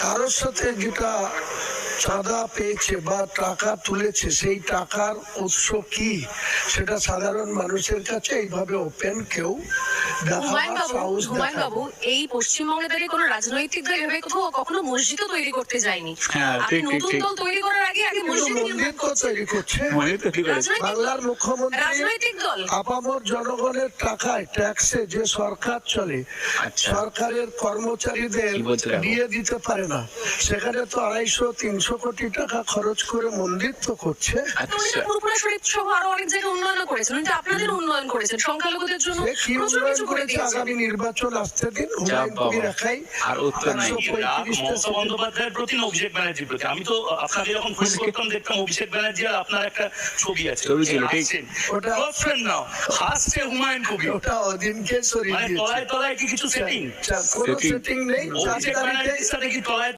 কারোর সাথে যেটা চাঁদা পেয়েছে বা টাকা তুলেছে সেই টাকার উৎস কি সেটা সাধারণ মানুষের কাছে এইভাবে ওপেন কেউ হুমায়ুন বাবু, এই পশ্চিমবঙ্গে দাঁড়িয়ে কোনো রাজনৈতিক দল এভাবে কোথাও কখনো মসজিদও তৈরি করতে যায়নি। আপনি নতুন দল তৈরি করার আগে মন্দির তো তৈরি করছে বাংলার মুখ্যমন্ত্রী। রাজনৈতিক দল আপামর জনগণের টাকায় ট্যাক্সে যে সরকার চলে, সরকারের কর্মচারীদের দিয়ে দিতে পারে না, সেখানে তো 250-300 কোটি টাকা খরচ করে মন্দির তো করছে। পুরোপুরা শরীফ সহ আরো অনেক জায়গায় উন্নয়ন করেছেন, কিন্তু আপনাদের উন্নয়ন করেছেন সংখ্যালঘুদের জন্য প্রচুর কিছু করে দিয়েছেন। আগামী নির্বাচন আসতে দিন, হুমায়ুন কবির একাই আর উত্তর নাই। মমতা বন্দ্যোপাধ্যায়ের প্রতি না অভিষেক ব্যানার্জির প্রতি? আমি তো আপনাকে যখন ফোন করতাম দেখতাম অভিষেক ব্যানার্জি আর আপনার একটা ছবি আছে, ওটা গার্লফ্রেন্ড নাও হাসছে হুমায়ুন কবির। ওটা ওদিনকে সরিয়ে মানে দিয়েছে। তলায় তলায় কি কিছু সেটিং? কোনো সেটিং নেই। অভিষেক ব্যানার্জির সাথে কি তলায়